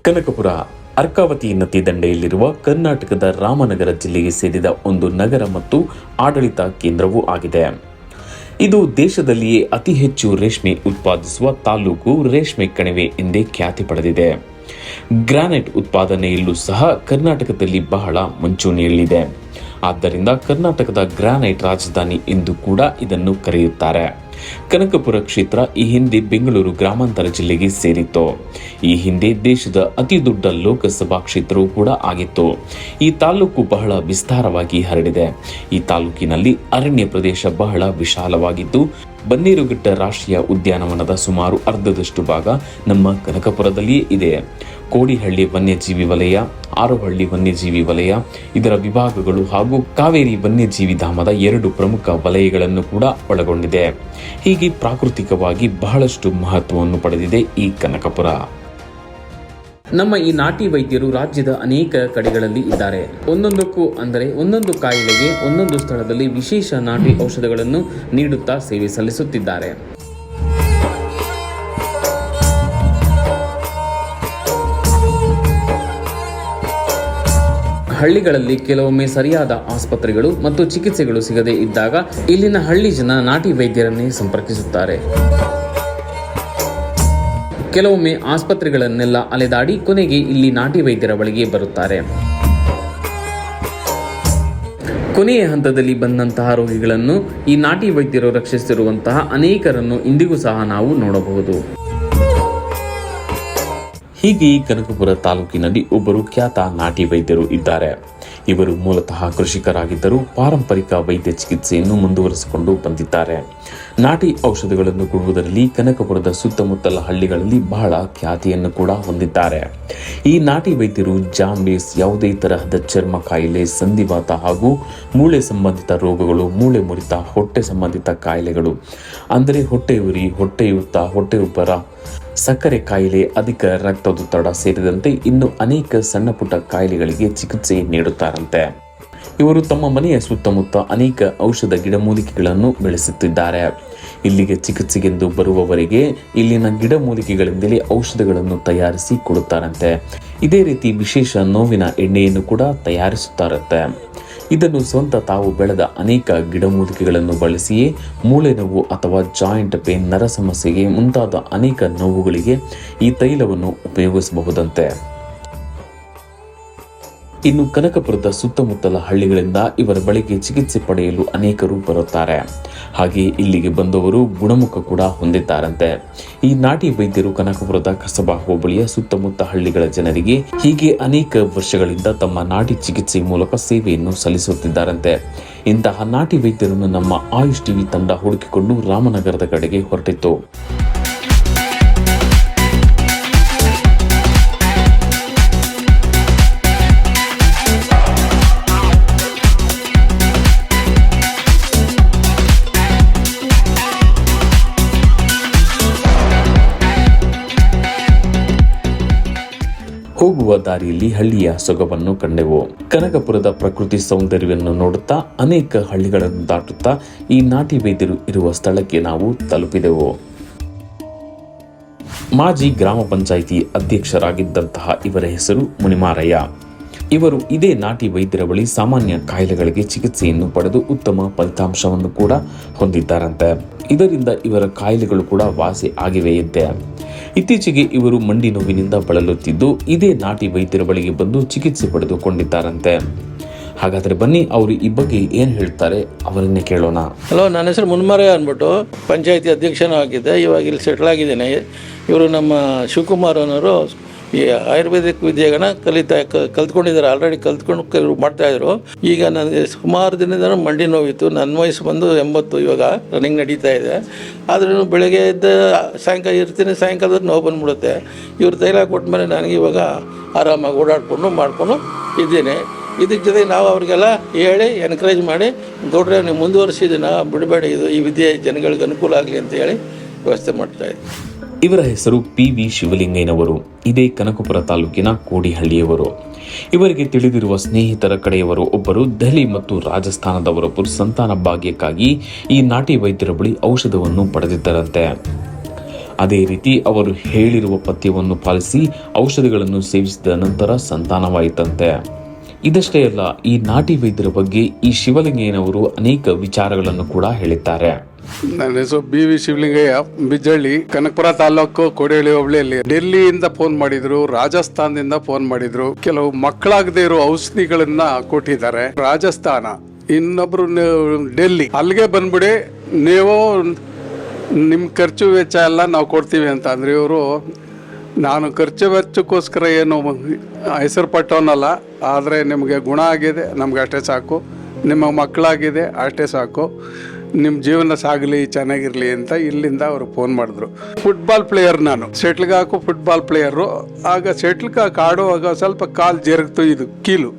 ಕನಕಪುರ ಅರ್ಕಾವತಿ ನದಿ ದಂಡೆಯಲ್ಲಿರುವ ಕರ್ನಾಟಕದ ರಾಮನಗರ ಜಿಲ್ಲೆಗೆ ಸೇರಿದ ಒಂದು ನಗರ ಮತ್ತು ಆಡಳಿತ ಕೇಂದ್ರವೂ ಆಗಿದೆ. ಇದು ದೇಶದಲ್ಲಿಯೇ ಅತಿ ಹೆಚ್ಚು ರೇಷ್ಮೆ ಉತ್ಪಾದಿಸುವ ತಾಲೂಕು ರೇಷ್ಮೆ ಕಣಿವೆ ಎಂದೇ ಖ್ಯಾತಿ ಪಡೆದಿದೆ. ಗ್ರಾನೈಟ್ ಉತ್ಪಾದನೆಯಲ್ಲೂ ಸಹ ಕರ್ನಾಟಕದಲ್ಲಿ ಬಹಳ ಮುಂಚೂಣಿಯಲ್ಲಿದೆ. ಆದ್ದರಿಂದ ಕರ್ನಾಟಕದ ಗ್ರಾನೈಟ್ ರಾಜಧಾನಿ ಎಂದು ಕೂಡ ಇದನ್ನು ಕರೆಯುತ್ತಾರೆ. ಕನಕಪುರ ಕ್ಷೇತ್ರ ಈ ಹಿಂದೆ ಬೆಂಗಳೂರು ಗ್ರಾಮಾಂತರ ಜಿಲ್ಲೆಗೆ ಸೇರಿತ್ತು. ಈ ಹಿಂದೆ ದೇಶದ ಅತಿ ದೊಡ್ಡ ಲೋಕಸಭಾ ಕ್ಷೇತ್ರವೂ ಕೂಡ ಆಗಿತ್ತು. ಈ ತಾಲೂಕು ಬಹಳ ವಿಸ್ತಾರವಾಗಿ ಹರಡಿದೆ. ಈ ತಾಲೂಕಿನಲ್ಲಿ ಅರಣ್ಯ ಪ್ರದೇಶ ಬಹಳ ವಿಶಾಲವಾಗಿದ್ದು, ಬನ್ನೇರುಘಟ್ಟ ರಾಷ್ಟ್ರೀಯ ಉದ್ಯಾನವನದ ಸುಮಾರು ಅರ್ಧದಷ್ಟು ಭಾಗ ನಮ್ಮ ಕನಕಪುರದಲ್ಲಿಯೇ ಇದೆ. ಕೋಡಿಹಳ್ಳಿ ವನ್ಯಜೀವಿ ವಲಯ, ಆರೋಹಳ್ಳಿ ವನ್ಯಜೀವಿ ವಲಯ, ಇದರ ವಿಭಾಗಗಳು ಹಾಗೂ ಕಾವೇರಿ ವನ್ಯಜೀವಿ ಧಾಮದ 2 ಪ್ರಮುಖ ವಲಯಗಳನ್ನು ಕೂಡ ಒಳಗೊಂಡಿದೆ. ಹೀಗೆ ಪ್ರಾಕೃತಿಕವಾಗಿ ಬಹಳಷ್ಟು ಮಹತ್ವವನ್ನು ಪಡೆದಿದೆ ಈ ಕನಕಪುರ. ನಮ್ಮ ಈ ನಾಟಿ ವೈದ್ಯರು ರಾಜ್ಯದ ಅನೇಕ ಕಡೆಗಳಲ್ಲಿ ಇದ್ದಾರೆ. ಒಂದೊಂದು ಕಾಯಿಲೆಗೆ ಒಂದೊಂದು ಸ್ಥಳದಲ್ಲಿ ವಿಶೇಷ ನಾಟಿ ಔಷಧಗಳನ್ನು ನೀಡುತ್ತಾ ಸೇವೆ ಸಲ್ಲಿಸುತ್ತಿದ್ದಾರೆ. ಹಳ್ಳಿಗಳಲ್ಲಿ ಕೆಲವೊಮ್ಮೆ ಸರಿಯಾದ ಆಸ್ಪತ್ರೆಗಳು ಮತ್ತು ಚಿಕಿತ್ಸೆಗಳು ಸಿಗದೇ ಇದ್ದಾಗ ಇಲ್ಲಿನ ಹಳ್ಳಿ ಜನ ನಾಟಿ ವೈದ್ಯರನ್ನೇ ಸಂಪರ್ಕಿಸುತ್ತಾರೆ. ಕೆಲವೊಮ್ಮೆ ಆಸ್ಪತ್ರೆಗಳನ್ನೆಲ್ಲ ಅಲೆದಾಡಿ ಕೊನೆಗೆ ಇಲ್ಲಿ ನಾಟಿ ವೈದ್ಯರ ಬಳಿಗೆ ಬರುತ್ತಾರೆ. ಕೊನೆಯ ಹಂತದಲ್ಲಿ ಬಂದಂತಹ ರೋಗಿಗಳನ್ನು ಈ ನಾಟಿ ವೈದ್ಯರು ರಕ್ಷಿಸಿರುವಂತಹ ಅನೇಕರನ್ನು ಇಂದಿಗೂ ಸಹ ನಾವು ನೋಡಬಹುದು. ಹೀಗೆ ಕನಕಪುರ ತಾಲೂಕಿನಲ್ಲಿ ಒಬ್ಬರು ಖ್ಯಾತ ನಾಟಿ ವೈದ್ಯರು ಇದ್ದಾರೆ. ಇವರು ಮೂಲತಃ ಕೃಷಿಕರಾಗಿದ್ದರೂ ಪಾರಂಪರಿಕ ವೈದ್ಯ ಚಿಕಿತ್ಸೆಯನ್ನು ಮುಂದುವರಿಸಿಕೊಂಡು ಬಂದಿದ್ದಾರೆ. ನಾಟಿ ಔಷಧಗಳನ್ನು ಕೊಡುವುದರಲ್ಲಿ ಕನಕಪುರದ ಸುತ್ತಮುತ್ತಲ ಹಳ್ಳಿಗಳಲ್ಲಿ ಬಹಳ ಖ್ಯಾತಿಯನ್ನು ಕೂಡ ಹೊಂದಿದ್ದಾರೆ. ಈ ನಾಟಿ ವೈದ್ಯರು ಜಾಂಡೀಸ್, ಯಾವುದೇ ತರಹದ ಚರ್ಮ ಕಾಯಿಲೆ, ಸಂಧಿವಾತ ಹಾಗೂ ಮೂಳೆ ಸಂಬಂಧಿತ ರೋಗಗಳು, ಮೂಳೆ ಮುರಿತ, ಹೊಟ್ಟೆ ಸಂಬಂಧಿತ ಕಾಯಿಲೆಗಳು ಅಂದರೆ ಹೊಟ್ಟೆ ಉರಿ, ಹೊಟ್ಟೆಯೂತ, ಹೊಟ್ಟೆಯುಬ್ಬರ, ಸಕ್ಕರೆ ಕಾಯಿಲೆ, ಅಧಿಕ ರಕ್ತದೊತ್ತಡ ಸೇರಿದಂತೆ ಇನ್ನು ಅನೇಕ ಸಣ್ಣ ಪುಟ್ಟ ಕಾಯಿಲೆಗಳಿಗೆ ಚಿಕಿತ್ಸೆ ನೀಡುತ್ತಾರಂತೆ. ಇವರು ತಮ್ಮ ಮನೆಯ ಸುತ್ತಮುತ್ತ ಅನೇಕ ಔಷಧ ಗಿಡಮೂಲಿಕೆಗಳನ್ನು ಬೆಳೆಸುತ್ತಿದ್ದಾರೆ. ಇಲ್ಲಿಗೆ ಚಿಕಿತ್ಸೆಗೆಂದು ಬರುವವರಿಗೆ ಇಲ್ಲಿನ ಗಿಡಮೂಲಿಕೆಗಳಿಂದಲೇ ಔಷಧಗಳನ್ನು ತಯಾರಿಸಿ ಕೊಡುತ್ತಾರಂತೆ. ಇದೇ ರೀತಿ ವಿಶೇಷ ನೋವಿನ ಎಣ್ಣೆಯನ್ನು ಕೂಡ ತಯಾರಿಸುತ್ತಾರಂತೆ. ಇದನ್ನು ಸ್ವಂತ ತಾವು ಬೆಳೆದ ಅನೇಕ ಗಿಡಮೂಲಿಕೆಗಳನ್ನು ಬಳಸಿಯೇ ಮೂಳೆ ನೋವು ಅಥವಾ ಜಾಯಿಂಟ್ ಪೇನ್, ನರ ಸಮಸ್ಯೆಗೆ ಮುಂತಾದ ಅನೇಕ ನೋವುಗಳಿಗೆ ಈ ತೈಲವನ್ನು ಉಪಯೋಗಿಸಬಹುದಂತೆ. ಇನ್ನು ಕನಕಪುರದ ಸುತ್ತಮುತ್ತಲ ಹಳ್ಳಿಗಳಿಂದ ಇವರ ಬಳಿಗೆ ಚಿಕಿತ್ಸೆ ಪಡೆಯಲು ಅನೇಕರು ಬರುತ್ತಾರೆ. ಹಾಗೆ ಇಲ್ಲಿಗೆ ಬಂದವರು ಗುಣಮುಖ ಕೂಡ ಹೊಂದಿದ್ದಾರಂತೆ. ಈ ನಾಟಿ ವೈದ್ಯರು ಕನಕಪುರದ ಕಸಬಾ ಹೋಬಳಿಯ ಸುತ್ತಮುತ್ತ ಹಳ್ಳಿಗಳ ಜನರಿಗೆ ಹೀಗೆ ಅನೇಕ ವರ್ಷಗಳಿಂದ ತಮ್ಮ ನಾಟಿ ಚಿಕಿತ್ಸೆ ಮೂಲಕ ಸೇವೆಯನ್ನು ಸಲ್ಲಿಸುತ್ತಿದ್ದಾರಂತೆ. ಇಂತಹ ನಾಟಿ ವೈದ್ಯರನ್ನು ನಮ್ಮ ಆಯುಷ್ ಟಿವಿ ತಂಡ ಹುಡುಕಿಕೊಂಡು ರಾಮನಗರದ ಕಡೆಗೆ ಹೊರಟಿತ್ತು. ಹೋಗುವ ದಾರಿಯಲ್ಲಿ ಹಳ್ಳಿಯ ಸೊಗವನ್ನು ಕಂಡೆವು. ಕನಕಪುರದ ಪ್ರಕೃತಿ ಸೌಂದರ್ಯವನ್ನು ನೋಡುತ್ತಾ ಅನೇಕ ಹಳ್ಳಿಗಳನ್ನು ದಾಟುತ್ತಾ ಈ ನಾಟಿ ವೈದ್ಯರು ಇರುವ ಸ್ಥಳಕ್ಕೆ ನಾವು ತಲುಪಿದೆವು. ಮಾಜಿ ಗ್ರಾಮ ಪಂಚಾಯಿತಿ ಅಧ್ಯಕ್ಷರಾಗಿದ್ದಂತಹ ಇವರ ಹೆಸರು ಮುನಿಮಾರಯ್ಯ. ಇವರು ಇದೇ ನಾಟಿ ವೈದ್ಯರ ಬಳಿ ಸಾಮಾನ್ಯ ಕಾಯಿಲೆಗಳಿಗೆ ಚಿಕಿತ್ಸೆಯನ್ನು ಪಡೆದು ಉತ್ತಮ ಫಲಿತಾಂಶವನ್ನು ಕೂಡ ಹೊಂದಿದ್ದಾರಂತೆ. ಇದರಿಂದ ಇವರ ಕಾಯಿಲೆಗಳು ಕೂಡ ವಾಸಿ ಆಗಿವೆಯಂತೆ. ಇತ್ತೀಚೆಗೆ ಇವರು ಮಂಡಿ ನೋವಿನಿಂದ ಬಳಲುತ್ತಿದ್ದು ಇದೇ ನಾಟಿ ವೈದ್ಯರ ಬಳಿಗೆ ಬಂದು ಚಿಕಿತ್ಸೆ ಪಡೆದುಕೊಂಡಿದ್ದಾರಂತೆ. ಹಾಗಾದ್ರೆ ಬನ್ನಿ ಅವರು ಈ ಬಗ್ಗೆ ಏನು ಹೇಳ್ತಾರೆ ಅವರನ್ನೇ ಕೇಳೋಣ. ಹಲೋ, ನನ್ನ ಹೆಸರು ಮುನ್ಮಾರಯ್ಯ ಅಂದ್ಬಿಟ್ಟು ಪಂಚಾಯತಿ ಅಧ್ಯಕ್ಷನೂ ಆಗಿದ್ದೆ. ಇವಾಗ ಇಲ್ಲಿ ಸೆಟ್ಲ್ ಆಗಿದ್ದೇನೆ. ಇವರು ನಮ್ಮ ಶಿವಕುಮಾರ್ ಅನ್ನೋರು ಈ ಆಯುರ್ವೇದಿಕ್ ವಿದ್ಯೆಗಳನ್ನ ಕಲ್ತ್ಕೊಂಡಿದ್ದಾರೆ. ಆಲ್ರೆಡಿ ಕಲ್ತ್ಕೊಂಡು ಕೆಲವರು ಮಾಡ್ತಾಯಿದ್ರು. ಈಗ ನನಗೆ ಸುಮಾರು ದಿನದ ಮಂಡಿ ನೋವಿತ್ತು. ನನ್ನ ವಯಸ್ಸು ಬಂದು 80. ಇವಾಗ ರನ್ನಿಂಗ್ ನಡೀತಾ ಇದೆ. ಆದ್ರೂ ಬೆಳಗ್ಗೆ ಎದ್ದ ಸಾಯಂಕಾಲ ಇರ್ತೀನಿ, ಸಾಯಂಕಾಲದ ನೋವು ಬಂದ್ಬಿಡುತ್ತೆ. ಇವ್ರು ತೈಲ ಕೊಟ್ಟ ನನಗೆ ಇವಾಗ ಆರಾಮಾಗಿ ಓಡಾಡಿಕೊಂಡು ಮಾಡಿಕೊಂಡು ಇದ್ದೀನಿ. ಇದಕ್ಕೆ ಜೊತೆಗೆ ನಾವು ಅವ್ರಿಗೆಲ್ಲ ಹೇಳಿ ಎನ್ಕರೇಜ್ ಮಾಡಿ, ಗೌಡ್ರೆ ನೀವು ಮುಂದುವರಿಸಿದನ್ನ ಬಿಡಬೇಡಿ, ಇದು ಈ ವಿದ್ಯೆ ಜನಗಳಿಗೆ ಅನುಕೂಲ ಆಗಲಿ ಅಂತ ಹೇಳಿ ವ್ಯವಸ್ಥೆ ಮಾಡ್ತಾಯಿದ್ವಿ. ಇವರ ಹೆಸರು PV ಶಿವಲಿಂಗಯ್ಯನವರು. ಇದೇ ಕನಕಪುರ ತಾಲೂಕಿನ ಕೋಡಿಹಳ್ಳಿಯವರು. ಇವರಿಗೆ ತಿಳಿದಿರುವ ಸ್ನೇಹಿತರ ಕಡೆಯವರು ಒಬ್ಬರು ದೆಹಲಿ ಮತ್ತು ರಾಜಸ್ಥಾನದವರೊಬ್ಬರು ಸಂತಾನ ಭಾಗ್ಯಕ್ಕಾಗಿ ಈ ನಾಟಿ ವೈದ್ಯರ ಬಳಿ ಔಷಧವನ್ನು ಪಡೆದಿದ್ದರಂತೆ. ಅದೇ ರೀತಿ ಅವರು ಹೇಳಿರುವ ಪಥ್ಯವನ್ನು ಪಾಲಿಸಿ ಔಷಧಿಗಳನ್ನು ಸೇವಿಸಿದ ನಂತರ ಸಂತಾನವಾಯಿತಂತೆ. ಇದಷ್ಟೇ ಅಲ್ಲ, ಈ ನಾಟಿ ವೈದ್ಯರ ಬಗ್ಗೆ ಈ ಶಿವಲಿಂಗಯ್ಯನವರು ಅನೇಕ ವಿಚಾರಗಳನ್ನು ಕೂಡ ಹೇಳಿದ್ದಾರೆ. ನನ್ನ ಹೆಸರು BV ಶಿವಲಿಂಗಯ್ಯ, ಬಿಜ್ಜಳ್ಳಿ, ಕನಕಪುರ ತಾಲೂಕು, ಕೋಡಿಹಳ್ಳಿ ಹೋಬಳಿಯಲ್ಲಿ. ಡೆಲ್ಲಿಯಿಂದ ಫೋನ್ ಮಾಡಿದ್ರು, ರಾಜಸ್ಥಾನದಿಂದ ಫೋನ್ ಮಾಡಿದ್ರು. ಕೆಲವು ಮಕ್ಕಳಾಗದೇ ಇರೋ ಔಷಧಿಗಳನ್ನ ಕೊಟ್ಟಿದ್ದಾರೆ. ರಾಜಸ್ಥಾನ, ಇನ್ನೊಬ್ರು ಡೆಲ್ಲಿ. ಅಲ್ಲಿಗೆ ಬಂದ್ಬಿಡಿ, ನೀವು ನಿಮ್ಮ ಖರ್ಚು ವೆಚ್ಚ ಎಲ್ಲ ನಾವು ಕೊಡ್ತೀವಿ ಅಂತ ಅಂದ್ರೆ ಇವರು. ನಾನು ಖರ್ಚು ವೆಚ್ಚಕ್ಕೋಸ್ಕರ ಏನು ಹೆಸರು ಪಟ್ಟವನಲ್ಲ, ಆದರೆ ನಿಮಗೆ ಗುಣ ಆಗಿದೆ, ನಮ್ಗೆ ಅಷ್ಟೇ ಸಾಕು. ನಿಮ್ಮ ಮಕ್ಕಳಾಗಿದೆ, ಅಷ್ಟೇ ಸಾಕು. ನಿಮ್ಮ ಜೀವನ ಸಾಗಲಿ, ಚೆನ್ನಾಗಿರಲಿ ಅಂತ ಇಲ್ಲಿಂದ ಅವರು ಫೋನ್ ಮಾಡಿದ್ರು. ಫುಟ್ಬಾಲ್ ಪ್ಲೇಯರ್ ನಾನು, ಶೆಟ್ಲ್ಗೆ ಹಾಕೋ ಫುಟ್ಬಾಲ್ ಪ್ಲೇಯರು. ಆಗ ಶೆಟ್ಲ್ಗೆ ಆಡುವಾಗ ಸ್ವಲ್ಪ ಕಾಲು ಜರುಗ್ತು, ಇದು ಕೀಲು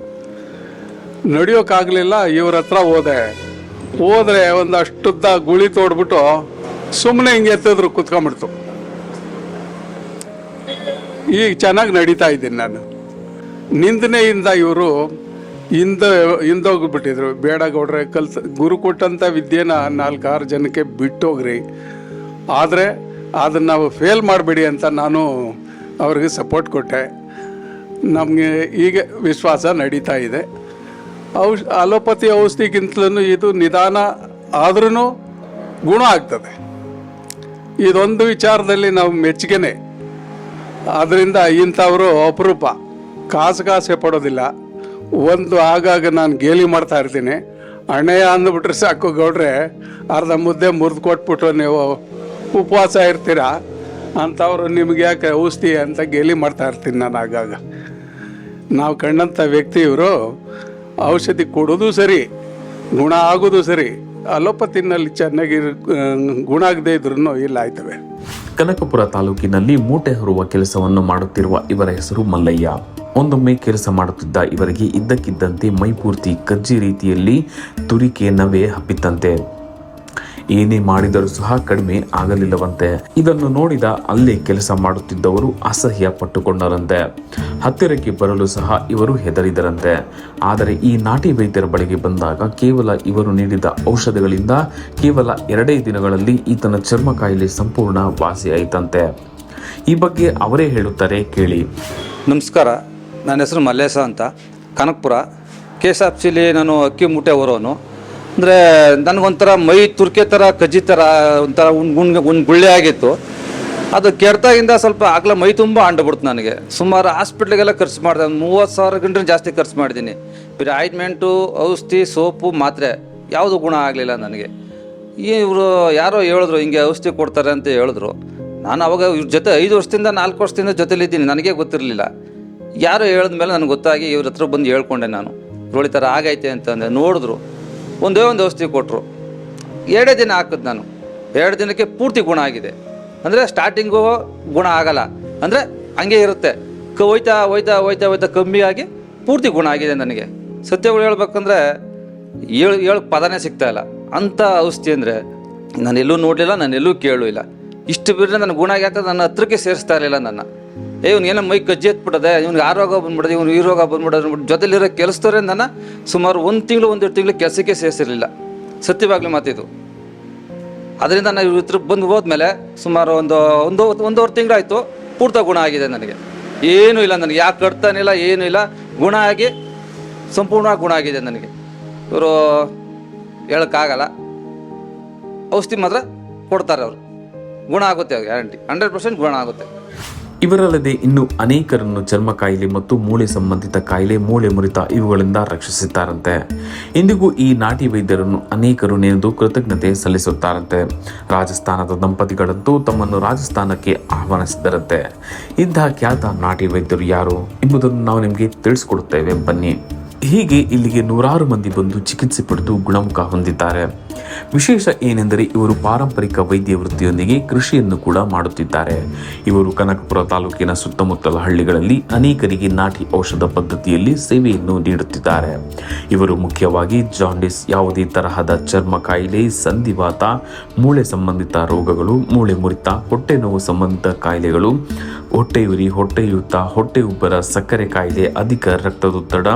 ನಡೆಯೋಕ್ಕಾಗಲಿಲ್ಲ. ಇವ್ರ ಹತ್ರ ಹೋದ್ರೆ ಒಂದು ಅಷ್ಟುದ್ದ ಗುಳಿ ತೋಡ್ಬಿಟ್ಟು ಸುಮ್ಮನೆ ಹಿಂಗೆ ಎತ್ತಿದ್ರು, ಕುತ್ಕೊಂಡ್ಬಿಡ್ತು. ಈಗ ಚೆನ್ನಾಗಿ ನಡೀತಾ ಇದ್ದೀನಿ ನಾನು. ನಿಂದನೆಯಿಂದ ಇವರು ಹಿಂದೋಗ್ಬಿಟ್ಟಿದ್ರು. ಬೇಡ ಗೌಡ್ರೆ, ಗುರು ಕೊಟ್ಟಂಥ ವಿದ್ಯೆನ 4-6 ಜನಕ್ಕೆ ಬಿಟ್ಟೋಗ್ರಿ, ಆದರೆ ಅದನ್ನು ನಾವು ಫೇಲ್ ಮಾಡಬೇಡಿ ಅಂತ ನಾನು ಅವ್ರಿಗೆ ಸಪೋರ್ಟ್ ಕೊಟ್ಟೆ. ನಮಗೆ ಈಗ ವಿಶ್ವಾಸ ನಡೀತಾ ಇದೆ. ಅಲೋಪತಿ ಔಷಧಿಗಿಂತಲೂ ಇದು ನಿಧಾನ ಆದ್ರೂ ಗುಣ ಆಗ್ತದೆ. ಇದೊಂದು ವಿಚಾರದಲ್ಲಿ ನಾವು ಮೆಚ್ಚುಗೆನೆ. ಆದ್ದರಿಂದ ಇಂಥವರು ಅಪರೂಪ, ಕಾಸೆ ಪಡೋದಿಲ್ಲ. ಒಂದು ಆಗಾಗ ನಾನು ಗೇಲಿ ಮಾಡ್ತಾ ಇರ್ತೀನಿ, ಅಣ್ಣಯ್ಯ ಅಂದ್ಬಿಟ್ರೆ ಸಾಕು ಗೌಡ್ರೆ, ಅರ್ಧ ಮುದ್ದೆ ಮುರಿದು ಕೊಟ್ಬಿಟ್ಟು ನೀವು ಉಪವಾಸ ಇರ್ತೀರಾ ಅಂಥವ್ರು ನಿಮ್ಗೆ ಯಾಕೆ ಔಷಧಿ ಅಂತ ಗೇಲಿ ಮಾಡ್ತಾ ಇರ್ತೀನಿ ನಾನು ಆಗಾಗ. ನಾವು ಕಂಡಂಥ ವ್ಯಕ್ತಿ ಇವರು. ಔಷಧಿ ಕೊಡೋದು ಸರಿ, ಗುಣ ಆಗೋದು ಸರಿ. ಅಲೋಪತಿನಲ್ಲಿ ಚೆನ್ನಾಗಿ ಗುಣ ಆಗದೆ ಇದ್ರೂ ಇಲ್ಲ ಆಯ್ತವೆ. ಕನಕಪುರ ತಾಲೂಕಿನಲ್ಲಿ ಮೂಟೆ ಹೊರುವ ಕೆಲಸವನ್ನು ಮಾಡುತ್ತಿರುವ ಇವರ ಹೆಸರು ಮಲ್ಲಯ್ಯ. ಒಂದೊಮ್ಮೆ ಕೆಲಸ ಮಾಡುತ್ತಿದ್ದ ಇವರಿಗೆ ಇದ್ದಕ್ಕಿದ್ದಂತೆ ಮೈಪೂರ್ತಿ ಕಜ್ಜಿ ರೀತಿಯಲ್ಲಿ ತುರಿಕೆ ನವೆ ಹಬ್ಬಿತ್ತಂತೆ. ಏನೇ ಮಾಡಿದರೂ ಸಹ ಕಡಿಮೆ ಆಗಲಿಲ್ಲವಂತೆ. ಇದನ್ನು ನೋಡಿದ ಅಲ್ಲೇ ಕೆಲಸ ಮಾಡುತ್ತಿದ್ದವರು ಅಸಹ್ಯ ಪಟ್ಟುಕೊಂಡರಂತೆ. ಹತ್ತಿರಕ್ಕೆ ಬರಲು ಸಹ ಇವರು ಹೆದರಿದರಂತೆ. ಆದರೆ ಈ ನಾಟಿ ವೈದ್ಯರ ಬಳಿಗೆ ಬಂದಾಗ ಕೇವಲ ಇವರು ನೀಡಿದ ಔಷಧಗಳಿಂದ ಕೇವಲ 2 ದಿನಗಳಲ್ಲಿ ಈತನ ಚರ್ಮ ಕಾಯಿಲೆ ಸಂಪೂರ್ಣ ವಾಸಿಯಾಯಿತಂತೆ. ಈ ಬಗ್ಗೆ ಅವರೇ ಹೇಳುತ್ತಾರೆ, ಕೇಳಿ. ನಮಸ್ಕಾರ, ನನ್ನ ಹೆಸರು ಮಲ್ಲೇಶ ಅಂತ, ಕನಕಪುರ KSFCಲಿ ನಾನು ಅಕ್ಕಿ ಮೂಟೆ ಹೊರೋನು. ಅಂದರೆ ನನಗೊಂಥರ ಮೈ ತುರ್ಕೆ ಥರ, ಕಜ್ಜಿ ಥರ ಒಂಥರ ಒಂದು ಗುಳ್ಳೆ ಆಗಿತ್ತು. ಅದು ಕೆಡ್ತಾಗಿಂದ ಸ್ವಲ್ಪ ಆಗಲೇ ಮೈ ತುಂಬ ಅಂಡ್ಬಿಡ್ತು ನನಗೆ. ಸುಮಾರು ಹಾಸ್ಪಿಟ್ಲಿಗೆಲ್ಲ ಖರ್ಚು ಮಾಡಿದೆ, 30,000 ಗಂಟೆ ಜಾಸ್ತಿ ಖರ್ಚು ಮಾಡಿದ್ದೀನಿ. ಬರೀ ಆಯಿಂಟ್ಮೆಂಟು, ಔಷಧಿ, ಸೋಪು, ಮಾತ್ರೆ ಯಾವುದು ಗುಣ ಆಗಲಿಲ್ಲ ನನಗೆ. ಇವರು ಯಾರೋ ಹೇಳಿದ್ರು ಹಿಂಗೆ ಔಷಧಿ ಕೊಡ್ತಾರೆ ಅಂತ ಹೇಳಿದ್ರು. ನಾನು ಅವಾಗ ಇವ್ರ ಜೊತೆ 5 ವರ್ಷದಿಂದ 4 ವರ್ಷದಿಂದ ಜೊತೆಲಿದ್ದೀನಿ, ನನಗೆ ಗೊತ್ತಿರಲಿಲ್ಲ. ಯಾರೋ ಹೇಳಿದ್ಮೇಲೆ ನನಗೆ ಗೊತ್ತಾಗಿ ಇವ್ರ ಹತ್ರ ಬಂದು ಹೇಳ್ಕೊಂಡೆ ನಾನು, ಇವ್ರು ಈ ಥರ ಆಗೈತೆ ಅಂತಂದೆ. ನೋಡಿದ್ರು, ಒಂದೇ ಒಂದು ಔಷಧಿ ಕೊಟ್ಟರು. 2 ದಿನ ಹಾಕಿದ್ ನಾನು. 2 ದಿನಕ್ಕೆ ಪೂರ್ತಿ ಗುಣ ಆಗಿದೆ. ಅಂದರೆ ಸ್ಟಾರ್ಟಿಂಗು ಗುಣ ಆಗಲ್ಲ, ಅಂದರೆ ಹಂಗೆ ಇರುತ್ತೆ. ಹೋಯ್ತಾ ಹೋಯ್ತಾ ಹೋಯ್ತಾ ಹೋಯ್ತಾ ಕಮ್ಮಿ ಆಗಿ ಪೂರ್ತಿ ಗುಣ ಆಗಿದೆ ನನಗೆ. ಸತ್ಯಗಳು ಹೇಳ್ಬೇಕಂದ್ರೆ ಹೇಳಕ್ಕೆ ಪದನೇ ಸಿಗ್ತಾಯಿಲ್ಲ. ಅಂಥ ಔಷಧಿ ಅಂದರೆ ನಾನು ಎಲ್ಲೂ ನೋಡಲಿಲ್ಲ, ನಾನು ಎಲ್ಲೂ ಕೇಳೂ ಇಲ್ಲ. ಇಷ್ಟು ಬಿಟ್ಟರೆ ನನಗೆ ಗುಣ ಆಗಿ ಆಗ್ತದೆ, ನನ್ನ ಹತ್ರಕ್ಕೆ ಸೇರಿಸ್ತಾ ಇರಲಿಲ್ಲ ನನ್ನ. ಇವ್ನಿಗೇನೋ ಮೈ ಕಜ್ಜಿ ಎತ್ಬಿಟ್ಟದೆ, ಇವ್ನಿಗೆ ಆ ರೋಗ ಬಂದ್ಬಿಡೋದು, ಇವ್ನು ಈ ರೋಗ ಬಂದ್ಬಿಡೋದು ಅಂದ್ಬಿಟ್ಟು ಜೊತೆಲಿರೋ ಕೆಲಸದವ್ರೆ ನನ್ನ ಸುಮಾರು 1 ತಿಂಗಳು 1.5 ತಿಂಗಳು ಕೆಲಸಕ್ಕೆ ಸೇರಿಸಿರಲಿಲ್ಲ. ಸತ್ಯವಾಗ್ಲಿ ಮಾತಿದು. ಅದರಿಂದ ನಾನು ಇವ್ರ ಹತ್ರ ಬಂದು ಹೋದ್ಮೇಲೆ ಸುಮಾರು ಒಂದೂವರೆ ತಿಂಗಳಾಯಿತು, ಪೂರ್ತಿ ಗುಣ ಆಗಿದೆ ನನಗೆ. ಏನೂ ಇಲ್ಲ ನನಗೆ, ಯಾಕೆ ಕಟ್ತಾನಿಲ್ಲ, ಏನೂ ಇಲ್ಲ, ಗುಣ ಆಗಿ ಸಂಪೂರ್ಣವಾಗಿ ಗುಣ ಆಗಿದೆ ನನಗೆ. ಇವರು ಹೇಳೋಕ್ಕಾಗಲ್ಲ, ಔಷಧಿ ಮಾತ್ರ ಕೊಡ್ತಾರೆ ಅವರು. ಗುಣ ಆಗುತ್ತೆ, ಗ್ಯಾರಂಟಿ 100% ಗುಣ ಆಗುತ್ತೆ. ಇವರಲ್ಲದೆ ಇನ್ನೂ ಅನೇಕರನ್ನು ಚರ್ಮ ಕಾಯಿಲೆ ಮತ್ತು ಮೂಳೆ ಸಂಬಂಧಿತ ಕಾಯಿಲೆ, ಮೂಳೆ ಮುರಿತ ಇವುಗಳಿಂದ ರಕ್ಷಿಸುತ್ತಾರಂತೆ. ಇಂದಿಗೂ ಈ ನಾಟಿ ವೈದ್ಯರನ್ನು ಅನೇಕರು ನೆನೆದು ಕೃತಜ್ಞತೆ ಸಲ್ಲಿಸುತ್ತಾರಂತೆ. ರಾಜಸ್ಥಾನದ ದಂಪತಿಗಳಂತೂ ತಮ್ಮನ್ನು ರಾಜಸ್ಥಾನಕ್ಕೆ ಆಹ್ವಾನಿಸಿದರಂತೆ. ಇಂತಹ ಖ್ಯಾತ ನಾಟಿ ವೈದ್ಯರು ಯಾರು ಎಂಬುದನ್ನು ನಾವು ನಿಮಗೆ ತಿಳಿಸಿಕೊಡುತ್ತೇವೆ, ಬನ್ನಿ. ಹೀಗೆ ಇಲ್ಲಿಗೆ 100 ಮಂದಿ ಬಂದು ಚಿಕಿತ್ಸೆ ಪಡೆದು ಗುಣಮುಖ ಹೊಂದಿದ್ದಾರೆ. ವಿಶೇಷ ಏನೆಂದರೆ ಇವರು ಪಾರಂಪರಿಕ ವೈದ್ಯ ವೃತ್ತಿಯೊಂದಿಗೆ ಕೃಷಿಯನ್ನು ಕೂಡ ಮಾಡುತ್ತಿದ್ದಾರೆ. ಇವರು ಕನಕಪುರ ತಾಲೂಕಿನ ಸುತ್ತಮುತ್ತಲ ಹಳ್ಳಿಗಳಲ್ಲಿ ಅನೇಕರಿಗೆ ನಾಟಿ ಔಷಧ ಪದ್ಧತಿಯಲ್ಲಿ ಸೇವೆಯನ್ನು ನೀಡುತ್ತಿದ್ದಾರೆ. ಇವರು ಮುಖ್ಯವಾಗಿ ಜಾಂಡಿಸ್, ಯಾವುದೇ ತರಹದ ಚರ್ಮ ಕಾಯಿಲೆ, ಸಂಧಿವಾತ, ಮೂಳೆ ಸಂಬಂಧಿತ ರೋಗಗಳು, ಮೂಳೆ ಮುರಿತ, ಹೊಟ್ಟೆ ನೋವು ಸಂಬಂಧಿತ ಕಾಯಿಲೆಗಳು, ಹೊಟ್ಟೆಯುರಿ, ಹೊಟ್ಟೆಯೂತ, ಹೊಟ್ಟೆ ಉಬ್ಬರ, ಸಕ್ಕರೆ ಕಾಯಿಲೆ, ಅಧಿಕ ರಕ್ತದೊತ್ತಡ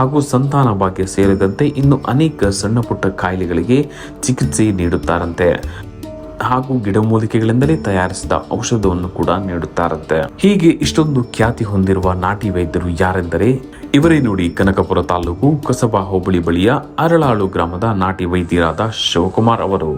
ಹಾಗೂ ಸಂತಾನ ಭಾಗ್ಯ ಸೇರಿದಂತೆ ಇನ್ನು ಅನೇಕ ಸಣ್ಣ ಪುಟ್ಟ ಕಾಯಿಲೆಗಳಿಗೆ ಚಿಕಿತ್ಸೆ ನೀಡುತ್ತಾರಂತೆ. ಹಾಗೂ ಗಿಡಮೂಲಿಕೆಗಳಿಂದಲೇ ತಯಾರಿಸಿದ ಔಷಧವನ್ನು ಕೂಡ ನೀಡುತ್ತಾರಂತೆ. ಹೀಗೆ ಇಷ್ಟೊಂದು ಖ್ಯಾತಿ ಹೊಂದಿರುವ ನಾಟಿ ವೈದ್ಯರು ಯಾರೆಂದರೆ ಇವರೇ ನೋಡಿ, ಕನಕಪುರ ತಾಲೂಕು ಕಸಬಾ ಹೋಬಳಿ ಬಳಿಯ ಅರಳಾಳು ಗ್ರಾಮದ ನಾಟಿ ವೈದ್ಯರಾದ ಶಿವಕುಮಾರ್ ಅವರು.